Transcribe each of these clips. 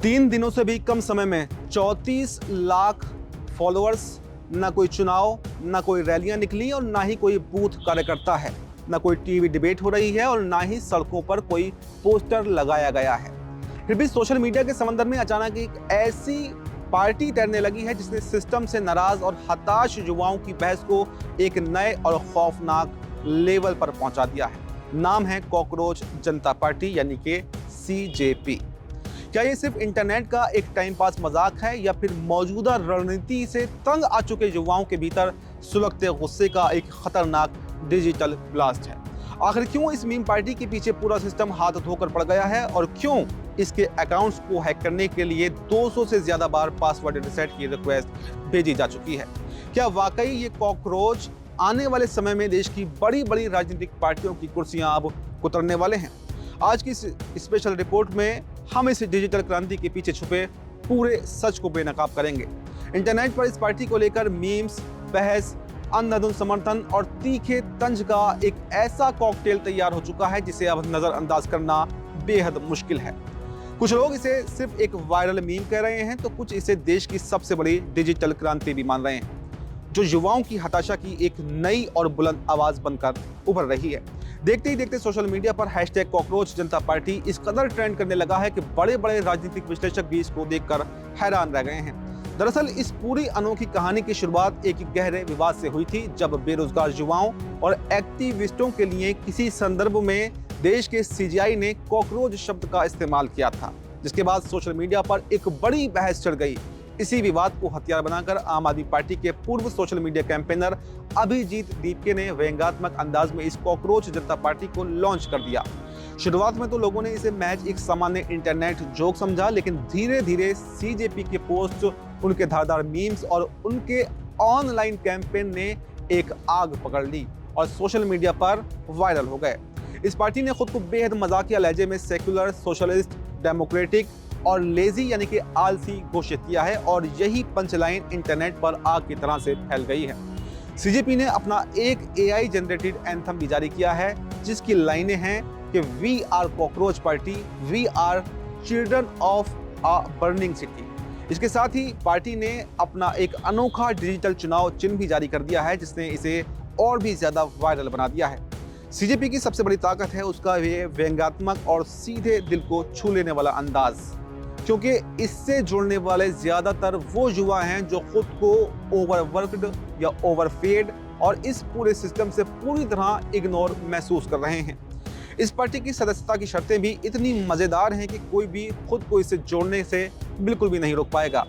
3 दिनों से भी कम समय में 34 लाख फॉलोअर्स, ना कोई चुनाव, ना कोई रैलियां निकली और ना ही कोई बूथ कार्यकर्ता है, ना कोई टीवी डिबेट हो रही है और ना ही सड़कों पर कोई पोस्टर लगाया गया है। फिर भी सोशल मीडिया के समंदर में अचानक एक ऐसी पार्टी तैरने लगी है जिसने सिस्टम से नाराज और हताश युवाओं की बहस को एक नए और खौफनाक लेवल पर पहुंचा दिया है। नाम है कॉकरोच जनता पार्टी यानी कि सीजेपी। क्या ये सिर्फ इंटरनेट का एक टाइम पास मजाक है या फिर मौजूदा रणनीति से तंग आ चुके युवाओं के भीतर सुलगते गुस्से का एक खतरनाक डिजिटल ब्लास्ट है? आखिर क्यों इस मीम पार्टी के पीछे पूरा सिस्टम हाथ धोकर पड़ गया है और क्यों इसके अकाउंट्स को हैक करने के लिए 200 से ज्यादा बार पासवर्ड रिसेट की रिक्वेस्ट भेजी जा चुकी है? क्या वाकई ये कॉकरोच आने वाले समय में देश की बड़ी बड़ी राजनीतिक पार्टियों की कुर्सियां अब कुतरने वाले हैं? आज की स्पेशल रिपोर्ट में हम इस डिजिटल क्रांति के पीछे छुपे पूरे सच को बेनकाब करेंगे। इंटरनेट पर इस पार्टी को लेकर मीम्स, बहस, अंधाधुंध समर्थन और तीखे तंज का एक ऐसा कॉकटेल तैयार हो चुका है जिसे अब नजरअंदाज करना बेहद मुश्किल है। कुछ लोग इसे सिर्फ एक वायरल मीम कह रहे हैं तो कुछ इसे देश की सबसे बड़ी डिजिटल क्रांति भी मान रहे हैं, जो युवाओं की हताशा की एक नई और बुलंद आवाज बनकर उभर रही है। देखते ही देखते सोशल मीडिया पर हैशटैग कॉकरोच जनता पार्टी इस कदर ट्रेंड करने लगा है कि बड़े बड़े राजनीतिक विश्लेषक भी इसको देखकर हैरान रह गए हैं। दरअसल इस पूरी अनोखी कहानी की शुरुआत एक गहरे विवाद से हुई थी, जब बेरोजगार युवाओं और एक्टिविस्टों के लिए किसी संदर्भ में देश के सीजीआई ने कॉकरोच शब्द का इस्तेमाल किया था, जिसके बाद सोशल मीडिया पर एक बड़ी बहस छिड़ गई। इसी विवाद को हथियार बनाकर आम आदमी पार्टी के पूर्व social media campaigner Abhijit Dipke ने व्यंग्यात्मक अंदाज में इस कॉकरोच जनता पार्टी को लॉन्च कर दिया। शुरुआत में तो लोगों ने इसे महज एक सामान्य इंटरनेट जोक समझा, लेकिन धीरे धीरे सीजेपी के पोस्ट, उनके धारदार मीम्स और उनके ऑनलाइन कैंपेन ने एक आग पकड़ ली और सोशल मीडिया पर वायरल हो गए। इस पार्टी ने खुद को बेहद मजाकिया लहजे में सेक्युलर, सोशलिस्ट, डेमोक्रेटिक और लेजी यानी कि आलसी घोषित किया है और यही पंचलाइन इंटरनेट पर आग की तरह से फैल गई है। सीजेपी ने अपना एक एआई जनरेटेड एंथम भी जारी किया है, जिसकी लाइनें हैं कि we are cockroach party, we are children of a burning city. इसके साथ ही पार्टी ने अपना एक अनोखा डिजिटल चुनाव चिन्ह भी जारी कर दिया है, जिसने इसे और भी ज्यादा वायरल बना दिया है। सीजेपी की सबसे बड़ी ताकत है उसका ये व्यंग्यात्मक और सीधे दिल को छू लेने वाला अंदाज, क्योंकि इससे जुड़ने वाले ज्यादातर वो युवा हैं जो खुद को ओवरवर्क्ड या ओवरफेड और इस पूरे सिस्टम से पूरी तरह इग्नोर महसूस कर रहे हैं। इस पार्टी की सदस्यता की शर्तें भी इतनी मजेदार हैं कि कोई भी खुद को इससे जोड़ने से बिल्कुल भी नहीं रोक पाएगा।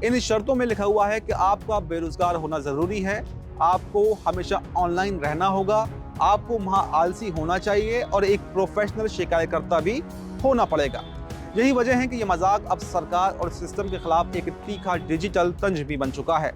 इन शर्तों में लिखा हुआ है कि आपका बेरोजगार होना जरूरी है, आपको हमेशा ऑनलाइन रहना होगा, आपको वहां आलसी होना चाहिए और एक प्रोफेशनल शिकायतकर्ता भी होना पड़ेगा। यही वजह है कि यह मजाक अब सरकार और सिस्टम के खिलाफ एक तीखा डिजिटल तंज भी बन चुका है,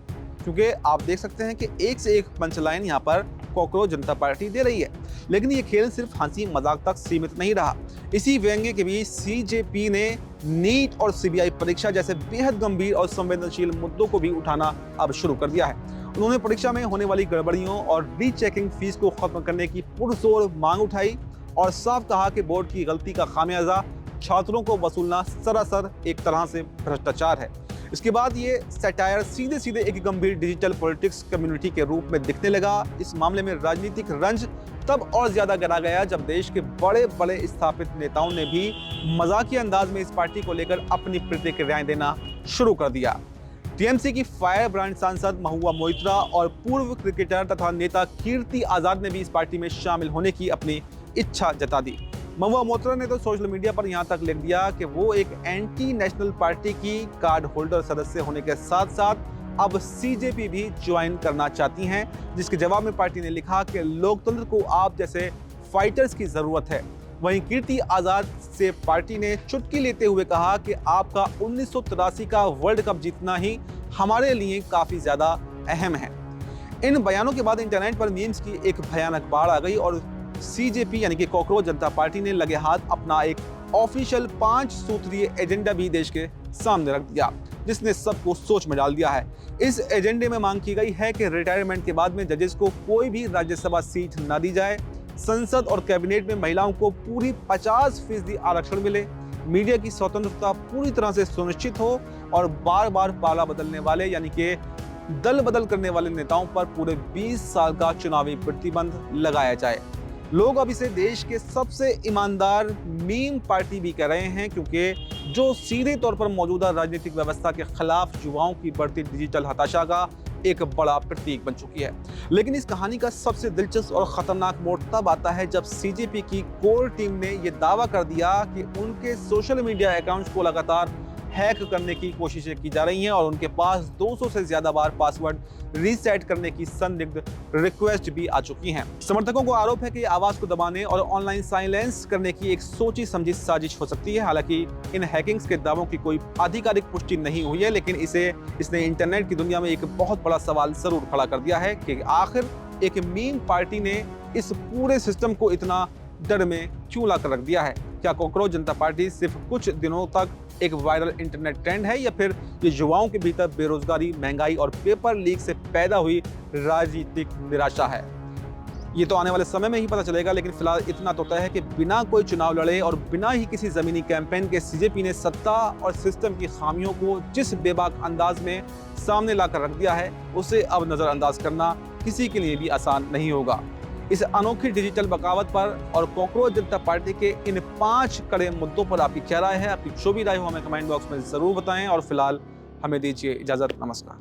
क्योंकि आप देख सकते हैं कि एक से एक पंचलाइन यहाँ पर कॉकरोच जनता पार्टी दे रही है। लेकिन ये खेल सिर्फ हंसी मजाक तक सीमित नहीं रहा। इसी व्यंग्य के बीच सीजेपी ने नीट और सीबीआई परीक्षा जैसे बेहद गंभीर और संवेदनशील मुद्दों को भी उठाना अब शुरू कर दिया है। उन्होंने परीक्षा में होने वाली गड़बड़ियों और रीचेकिंग फीस को खत्म करने की पुरजोर मांग उठाई और साफ कहा कि बोर्ड की गलती का खामियाजा छात्रों को वसूलना सरासर एक तरह से भ्रष्टाचार है। इसके बाद ये सैटायर सीधे सीधे एक गंभीर डिजिटल पॉलिटिक्स कम्युनिटी के रूप में दिखने लगा। इस मामले में राजनीतिक रंज तब और ज्यादा गहरा गया जब देश के बड़े बड़े स्थापित नेताओं ने भी मजाकिया अंदाज में इस पार्टी को लेकर अपनी प्रतिक्रियाएं देना शुरू कर दिया। टीएमसी की फायर ब्रांड सांसद महुआ मोइत्रा और पूर्व क्रिकेटर तथा नेता कीर्ति आजाद ने भी इस पार्टी में शामिल होने की अपनी इच्छा जता दी। महुआ मोइत्रा ने तो सोशल मीडिया पर यहां तक लिख दिया कि वो एक एंटी नेशनल पार्टी की कार्ड होल्डर सदस्य होने के साथ साथ अब सीजेपी भी ज्वाइन करना चाहती हैं, जिसके जवाब में पार्टी ने लिखा कि लोकतंत्र को आप जैसे फाइटर्स की जरूरत है। वहीं कीर्ति आजाद से पार्टी ने चुटकी लेते हुए कहा कि आपका 1983 का वर्ल्ड कप जीतना ही हमारे लिए काफी ज्यादा अहम है। इन बयानों के बाद इंटरनेट पर मीम्स की एक भयानक बाढ़ आ गई और सीजेपी यानी कि कॉकरोच जनता पार्टी ने लगे हाथ अपना एक ऑफिशियल 5 सूत्रीय एजेंडा भी देश के सामने रख दिया, जिसने सबको सोच में डाल दिया है। इस एजेंडे में मांग की गई है कि रिटायरमेंट के बाद में जजेस को कोई भी राज्यसभा सीट न दी जाए, संसद और कैबिनेट में महिलाओं को पूरी 50% आरक्षण मिले, मीडिया की स्वतंत्रता पूरी तरह से सुनिश्चित हो और बार बार पाला बदलने वाले यानी कि दल बदल करने वाले नेताओं पर पूरे 20 साल का चुनावी प्रतिबंध लगाया जाए। लोग अब इसे देश के सबसे ईमानदार मीम पार्टी भी कह रहे हैं, क्योंकि जो सीधे तौर पर मौजूदा राजनीतिक व्यवस्था के खिलाफ युवाओं की बढ़ती डिजिटल हताशा का एक बड़ा प्रतीक बन चुकी है। लेकिन इस कहानी का सबसे दिलचस्प और खतरनाक मोड़ तब आता है जब सीजेपी की कोर टीम ने यह दावा कर दिया कि उनके सोशल मीडिया अकाउंट्स को लगातार हैक करने की कोशिशें की जा रही हैं और उनके पास 200 से ज्यादा बार पासवर्ड रीसेट करने की संदिग्ध रिक्वेस्ट भी आ चुकी हैं। समर्थकों को आरोप है कि आवाज को दबाने और ऑनलाइन साइलेंस करने की एक सोची समझी साजिश हो सकती है। हालांकि इन हैकिंग्स के दावों की कोई आधिकारिक पुष्टि नहीं हुई है, लेकिन इसने इंटरनेट की दुनिया में एक बहुत बड़ा सवाल जरूर खड़ा कर दिया है कि आखिर एक मीम पार्टी ने इस पूरे सिस्टम को इतना डर में क्यों लाकर रख दिया है। क्या कॉकरोच जनता पार्टी सिर्फ कुछ दिनों तक एक वायरल इंटरनेट ट्रेंड है, या फिर ये युवाओं के भीतर बेरोजगारी, महंगाई और पेपर लीक से पैदा हुई राजनीतिक निराशा है? ये तो आने वाले समय में ही पता चलेगा, लेकिन फिलहाल इतना तो तय है कि बिना कोई चुनाव लड़े और बिना ही किसी जमीनी कैंपेन के सीजेपी ने सत्ता और सिस्टम की खामियों को जिस बेबाक अंदाज में सामने लाकर रख दिया है, उसे अब नजरअंदाज करना किसी के लिए भी आसान नहीं होगा। इस अनोखी डिजिटल बगावत पर और कॉकरोच जनता पार्टी के इन 5 कड़े मुद्दों पर आपकी क्या राय है? आपकी जो भी राय हो हमें कमेंट बॉक्स में जरूर बताएं और फिलहाल हमें दीजिए इजाजत। नमस्कार।